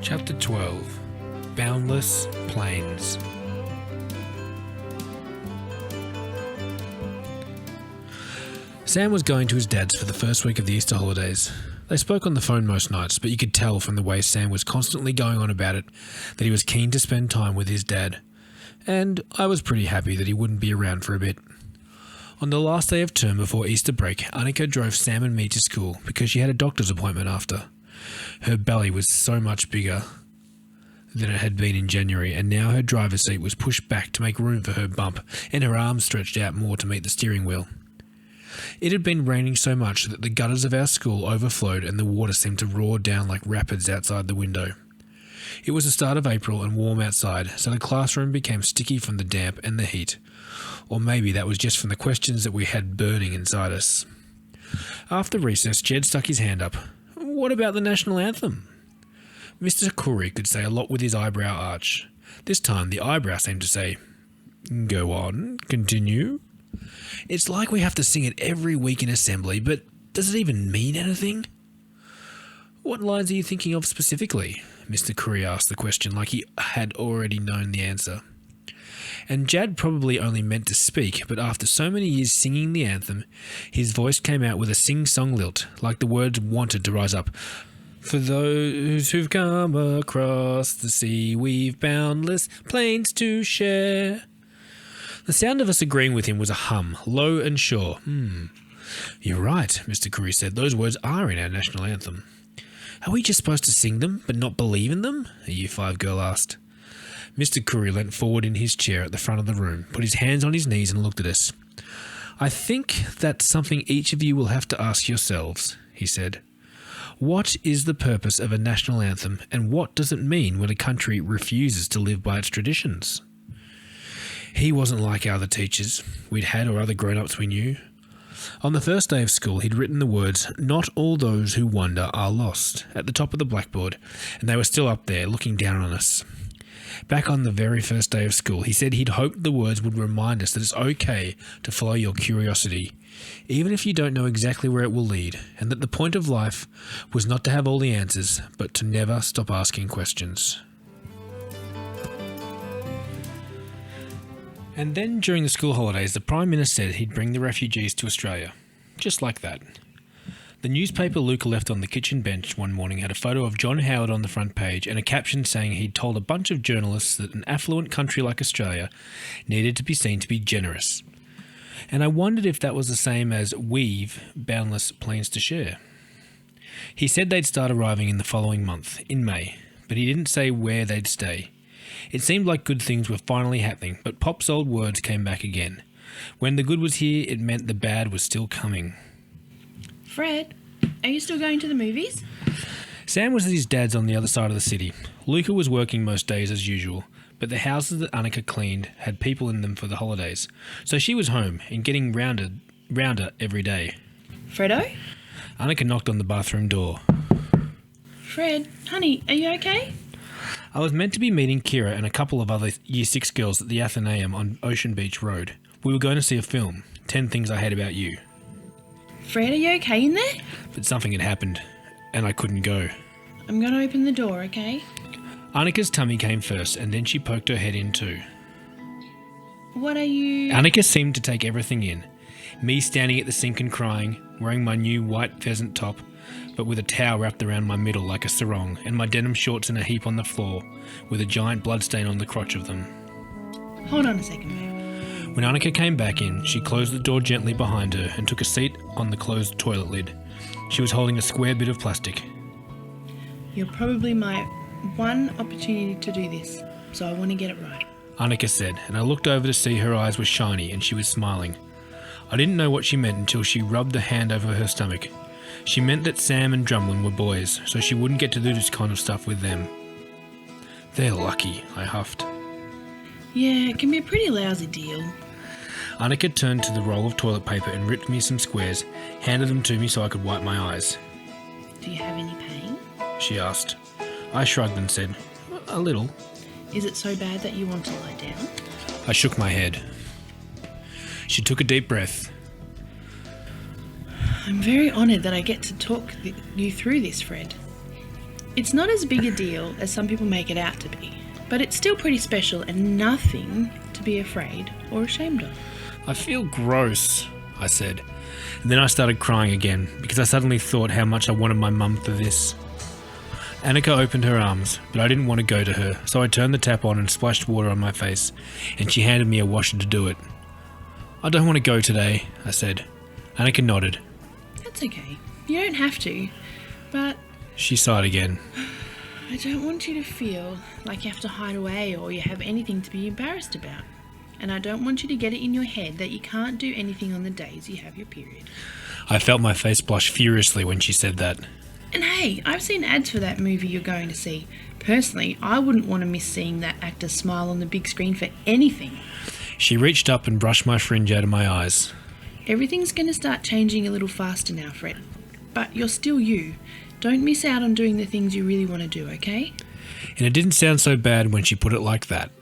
Chapter 12. Boundless Plains. Sam was going to his dad's for the first week of the Easter holidays. They spoke on the phone most nights, but you could tell from the way Sam was constantly going on about it that he was keen to spend time with his dad. And I was pretty happy that he wouldn't be around for a bit. On the last day of term before Easter break, Annika drove Sam and me to school because she had a doctor's appointment after. Her belly was so much bigger than it had been in January, and now her driver's seat was pushed back to make room for her bump, and her arms stretched out more to meet the steering wheel. It had been raining so much that the gutters of our school overflowed and the water seemed to roar down like rapids outside the window. It was the start of April and warm outside, so the classroom became sticky from the damp and the heat. Or maybe that was just from the questions that we had burning inside us. After recess, Jed stuck his hand up. "What about the national anthem?" Mr. Curry could say a lot with his eyebrow arch. This time the eyebrow seemed to say, "Go on, continue." "It's like we have to sing it every week in assembly, but does it even mean anything?" "What lines are you thinking of specifically?" Mr. Curry asked the question like he had already known the answer. And Jad probably only meant to speak, but after so many years singing the anthem, his voice came out with a sing-song lilt, like the words wanted to rise up. "For those who've come across the sea, we've boundless plains to share." The sound of us agreeing with him was a hum, low and sure. "You're right," Mr. Curry said. "Those words are in our national anthem." "Are we just supposed to sing them, but not believe in them?" a Year 5 girl asked. Mr. Curry leant forward in his chair at the front of the room, put his hands on his knees and looked at us. "I think that's something each of you will have to ask yourselves," he said. "What is the purpose of a national anthem, and what does it mean when a country refuses to live by its traditions?" He wasn't like our other teachers we'd had or other grown-ups we knew. On the first day of school, he'd written the words, "Not all those who wander are lost," at the top of the blackboard, and they were still up there, looking down on us. Back on the very first day of school, he said he'd hoped the words would remind us that it's okay to follow your curiosity, even if you don't know exactly where it will lead, and that the point of life was not to have all the answers, but to never stop asking questions. And then, during the school holidays, the Prime Minister said he'd bring the refugees to Australia. Just like that. The newspaper Luca left on the kitchen bench one morning had a photo of John Howard on the front page and a caption saying he'd told a bunch of journalists that an affluent country like Australia needed to be seen to be generous. And I wondered if that was the same as "we've boundless plains to share." He said they'd start arriving in the following month, in May, but he didn't say where they'd stay. It seemed like good things were finally happening, but Pop's old words came back again. When the good was here, it meant the bad was still coming. "Fred, are you still going to the movies?" Sam was at his dad's on the other side of the city. Luca was working most days as usual, but the houses that Annika cleaned had people in them for the holidays, so she was home and getting rounder every day. "Fredo?" Annika knocked on the bathroom door. "Fred, honey, are you okay?" I was meant to be meeting Kira and a couple of other Year 6 girls at the Athenaeum on Ocean Beach Road. We were going to see a film, 10 Things I Hate About You. "Fred, are you okay in there?" But something had happened, and I couldn't go. "I'm going to open the door, okay?" Annika's tummy came first, and then she poked her head in too. "What are you..." Annika seemed to take everything in. Me standing at the sink and crying, wearing my new white pheasant top, but with a towel wrapped around my middle like a sarong, and my denim shorts in a heap on the floor, with a giant bloodstain on the crotch of them. "Hold on a second, babe." When Annika came back in, she closed the door gently behind her and took a seat on the closed toilet lid. She was holding a square bit of plastic. "You're probably my one opportunity to do this, so I want to get it right." Annika said, and I looked over to see her eyes were shiny and she was smiling. I didn't know what she meant until she rubbed a hand over her stomach. She meant that Sam and Drumlin were boys, so she wouldn't get to do this kind of stuff with them. "They're lucky," I huffed. "Yeah, it can be a pretty lousy deal." Annika turned to the roll of toilet paper and ripped me some squares, handed them to me so I could wipe my eyes. "Do you have any pain?" she asked. I shrugged and said, "A little." "Is it so bad that you want to lie down?" I shook my head. She took a deep breath. "I'm very honoured that I get to talk you through this, Fred. It's not as big a deal as some people make it out to be, but it's still pretty special and nothing to be afraid or ashamed of. I feel gross, I said. And then I started crying again because I suddenly thought how much I wanted my mum for this. Annika opened her arms, but I didn't want to go to her, so I turned the tap on and splashed water on my face, and she handed me a washer to do it. I don't want to go today, I said. Annika nodded. That's okay. You don't have to, but She sighed again. I don't want you to feel like you have to hide away or you have anything to be embarrassed about. And I don't want you to get it in your head that you can't do anything on the days you have your period. I felt my face blush furiously when she said that. And hey, I've seen ads for that movie you're going to see. Personally, I wouldn't want to miss seeing that actor smile on the big screen for anything. She reached up and brushed my fringe out of my eyes. Everything's going to start changing a little faster now, Fred. But you're still you. Don't miss out on doing the things you really want to do, okay? And it didn't sound so bad when she put it like that.